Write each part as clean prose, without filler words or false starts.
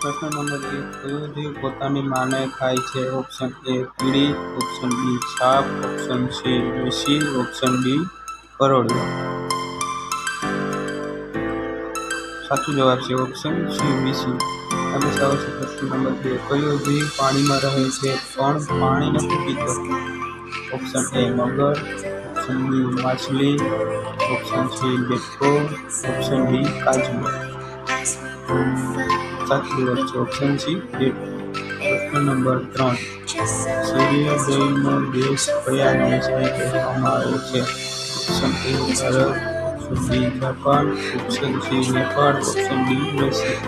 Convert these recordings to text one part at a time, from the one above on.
પ્રશ્ન નંબર 1, કયો જીવ પોતાની માને ખાય છે? ઓપ્શન એ કીડી, ઓપ્શન બી સાપ, ઓપ્શન સી વીસી, ઓપ્શન ડી કરોળિયો. સાચો જવાબ છે ઓપ્શન સી વીસી. આગળ આવે છે પ્રશ્ન નંબર 2, કયો જીવ પાણીમાં રહે છે પણ પાણી નથી પીતો? ઓપ્શન એ મગર, ઓપ્શન બી માછલી, ઓપ્શન સી બેટકો, ઓપ્શન ડી કાચબો. સાચો જવાબ છે ઓપ્શન સી બેટકો. પ્રશ્ન નંબર 3, સૂર્યોદયનો દેશ કયા દેશને કહેવામાં આવે છે? Option A Bharat, option B Japan, option C Nepal, option D Russia.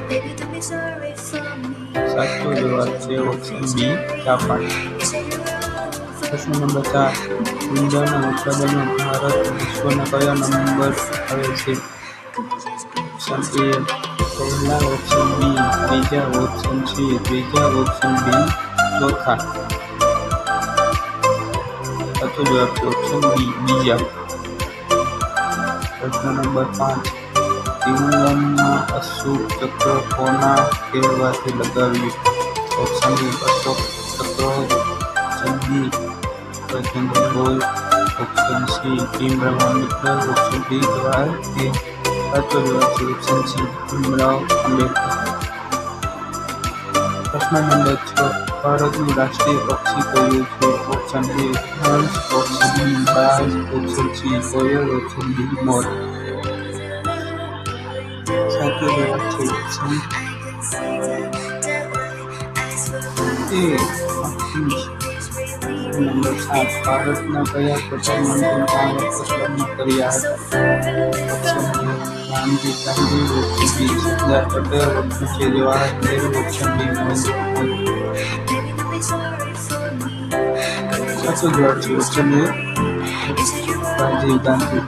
સાચો જવાબ છે ઓપ્શન બી જાપાન. પ્રશ્ન નંબર 4, ઈંડાના ઉત્પાદનમાં ભારત વિશ્વના કયા નંબર આવે છે? ઓપ્શન એ પહેલા, ઓપ્શન બી બીજા, ઓપ્શન સી ત્રીજા, ઓપ્શન ડી ચોથા. સાચો જવાબ છે ઓપ્શન બી બીજા. પ્રશ્ન નંબર 5, ત્રિવેન્દ્રમમાં અશોક ચક્ર કોના કહેવાથી લગાવ્યું? Option A Ashok Chakra, option B Rajendra Bose, option C Bhimrao Ambedkar, option D Jawahar Nehru. સાચો જવાબ છે ઓપ્શન સી ભીમરાવ આંબેડકર. પ્રશ્ન નંબર 6, ભારતનું રાષ્ટ્રીય પક્ષી કયું છે? ઓપ્શન એ હંસ, ઓપ્શન બી બાજ, ઓપ્શન સી કોયલ, ઓપ્શન ડી મોર. સાચો જવાબ છે ઓપ્શન એ હંસ. નંબર 7, ભારતના કયા પ્રધાનમંત્રી 5 વખત લગ્ન કર્યા હતા? Option A Ramji Gandhi, option B Sardar Patel, option C Jawahar Nehru, option D Narendra Modi. સાચો જવાબ છે ઓપ્શન એ રાજીવ ગાંધી.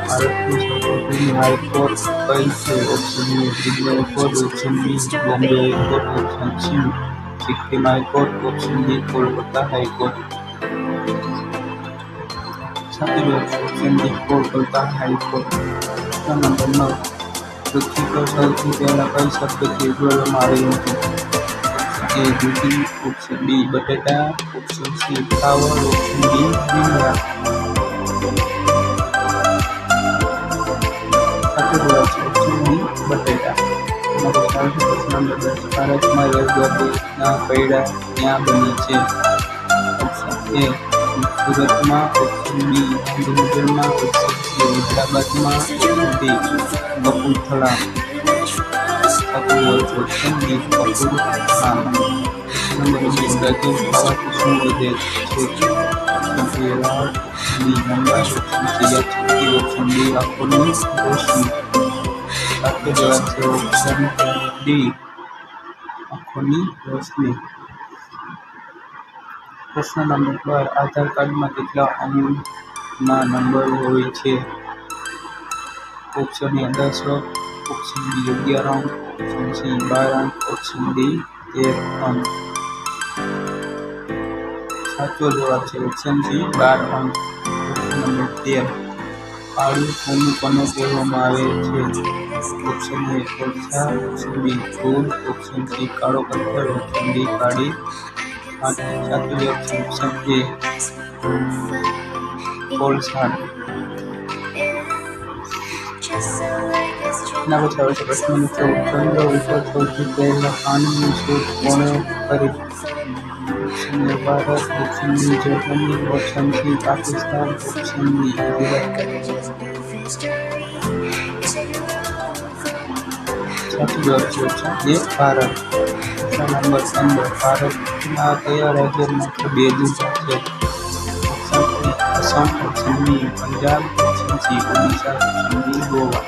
ભારતની સૌથી હાઈકોર્ટ કઈ છે? Option A Delhi high court, option B Bombay high court, option C Sikkim high court, option D Kolkata high court. સાચો જવાબ છે ઓપ્શન ડી કોલકાતા હાઈકોર્ટ. પ્રશ્ન નંબર 9, પૃથ્વી પર સૌથી પહેલા કઈ શબ્દથી ઉજવવામાં આવેલું હતું? ઓપ્શન એ દૂધી, ઓપ્શન બી બટેટા, option C flower, option D ભીંડા. સાચો જવાબ છે ઓપ્શન બી બટેટા. પ્રશ્ન નંબર 10, ભારતમાં રેલગાડીના પૈડા ક્યાં બને છે? ઓપ્શન એ સુરતમાં, ઓપ્શન બી ગાંધીનગરમાં, ઓપ્શન સી હૈદરાબાદમાં, ઓપ્શન ડી કપૂરથલા. સાચો જવાબ છે ઓપ્શન ડી કપૂરથલા. નંબર 11, ગાજર ખાવાથી શું વધે છે? ઓપ્શન એ વાળ, ઓપ્શન બી લંબાઈ, ઓપ્શન સી યાદશક્તિ, ઓપ્શન ડી આંખોની રોશની. સાચો જવાબ છે ઓપ્શન ડી આંખોની રોશની. પ્રશ્ન નંબર 12, આધાર કાર્ડમાં કેટલા અંકના નંબર હોય છે? ઓપ્શન એ 10 અંક, ઓપ્શન બી 11 અંક, ઓપ્શન સી 12 અંક, ઓપ્શન ડી 13 અંક. સાચો જવાબ છે ઓપ્શન સી 12 અંક. પ્રશ્ન નંબર 13, કાળું સોનું કોને કહેવામાં આવે છે? ઓપ્શન એ કોલસા, ઓપ્શન બી ધૂળ, ઓપ્શન સી કાળો પથ્થર, ઓપ્શન ડી કાળી માટી. સાચો જવાબ છે ઓપ્શન એ કોલસા. એના પછી આવે છે પ્રશ્ન નંબર 14, ચંદ્ર ઉપર સૌથી પહેલા પાણીની શોધ કોણે કરી? Option A Bharat, option B Germany, option C Pakistan, option D Gujarat. સાચો જવાબ છે ઓપ્શન એ ભારત. પ્રશ્ન નંબર 15, ભારતના કયા રાજ્યમાં માત્ર 2 જિલ્લા છે? Option A Assam, option B Punjab, option C Odisha, option D Goa.